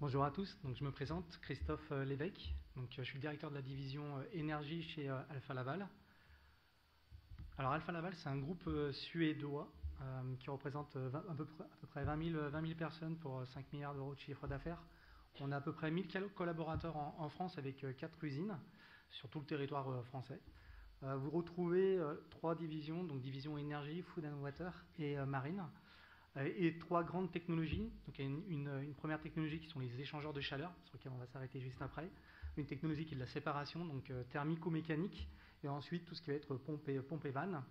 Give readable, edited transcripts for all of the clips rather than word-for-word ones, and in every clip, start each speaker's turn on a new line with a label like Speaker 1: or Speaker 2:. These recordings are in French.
Speaker 1: Bonjour à tous, donc je me présente, Christophe Lévesque, donc je suis le directeur de la division énergie chez Alfa Laval. Alors Alfa Laval, c'est un groupe suédois qui représente à peu près 20 000 personnes pour 5 milliards d'euros de chiffre d'affaires. On a à peu près 1000 collaborateurs en France avec 4 usines sur tout le territoire français. Vous retrouvez 3 divisions, donc division énergie, food and water et marine. Et 3 grandes technologies. Donc il y a une première technologie qui sont les échangeurs de chaleur, sur lesquels on va s'arrêter juste après. Une technologie qui est de la séparation, donc thermico-mécanique. Et ensuite tout ce qui va être pompe et vanne.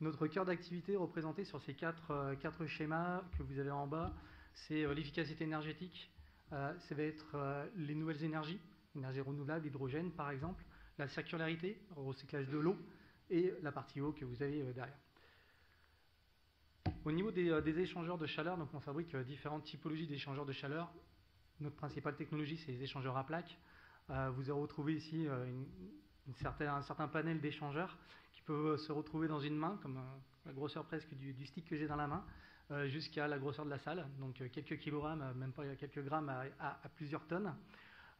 Speaker 1: Notre cœur d'activité représenté sur ces 4 schémas que vous avez en bas, c'est l'efficacité énergétique, ça va être les nouvelles énergies, énergie renouvelable, hydrogène par exemple, la circularité, le recyclage de l'eau et la partie eau que vous avez derrière. Au niveau des échangeurs de chaleur, donc on fabrique différentes typologies d'échangeurs de chaleur. Notre principale technologie, c'est les échangeurs à plaques. Vous avez retrouvé ici un certain panel d'échangeurs qui peuvent se retrouver dans une main, comme la grosseur presque du stick que j'ai dans la main, jusqu'à la grosseur de la salle, donc quelques kilogrammes, même pas quelques grammes à plusieurs tonnes.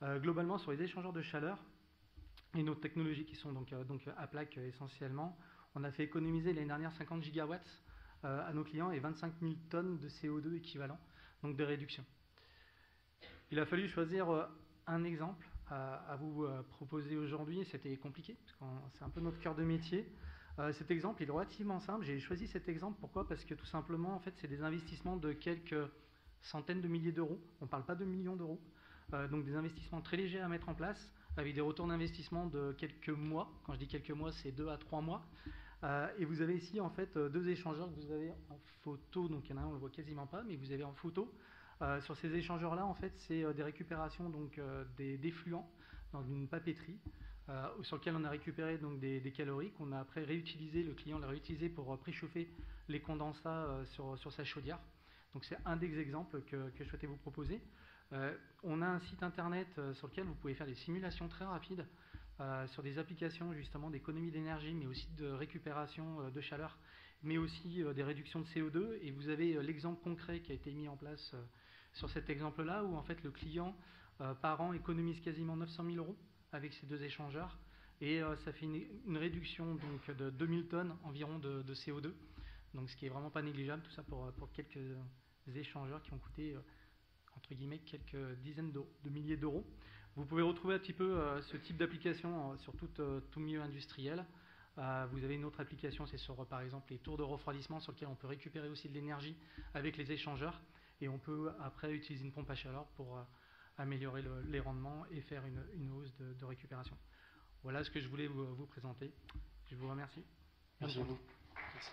Speaker 1: Globalement, sur les échangeurs de chaleur et nos technologies qui sont donc à plaques essentiellement, on a fait économiser l'année dernière 50 gigawatts à nos clients et 25 000 tonnes de CO2 équivalent, donc de réduction. Il a fallu choisir un exemple à vous proposer aujourd'hui. C'était compliqué, parce que c'est un peu notre cœur de métier. Cet exemple il est relativement simple. J'ai choisi cet exemple, pourquoi? Parce que tout simplement, en fait, c'est des investissements de quelques centaines de milliers d'euros. On ne parle pas de millions d'euros. Donc des investissements très légers à mettre en place, avec des retours d'investissement de quelques mois. Quand je dis quelques mois, c'est 2 à 3 mois. Et vous avez ici en fait 2 échangeurs que vous avez en photo, donc il y en a un on le voit quasiment pas, mais vous avez en photo. Sur ces échangeurs là en fait c'est des récupérations donc des fluents dans une papeterie sur lequel on a récupéré donc des calories qu'on a après réutilisé, le client l'a réutilisé pour préchauffer les condensats sur sa chaudière. Donc c'est un des exemples que je souhaitais vous proposer. On a un site internet sur lequel vous pouvez faire des simulations très rapides sur des applications justement d'économie d'énergie, mais aussi de récupération de chaleur, mais aussi des réductions de CO2. Et vous avez l'exemple concret qui a été mis en place sur cet exemple-là, où en fait le client par an économise quasiment 900 000 euros avec ces 2 échangeurs. Et ça fait une réduction donc, de 2000 tonnes environ de CO2. Donc ce qui est vraiment pas négligeable, tout ça pour quelques échangeurs qui ont coûté entre guillemets quelques dizaines de milliers d'euros. Vous pouvez retrouver un petit peu ce type d'application sur tout milieu industriel. Vous avez une autre application, c'est sur par exemple les tours de refroidissement sur lesquels on peut récupérer aussi de l'énergie avec les échangeurs. Et on peut après utiliser une pompe à chaleur pour améliorer les rendements et faire une hausse de récupération. Voilà ce que je voulais vous présenter. Je vous remercie.
Speaker 2: Merci à vous. Merci.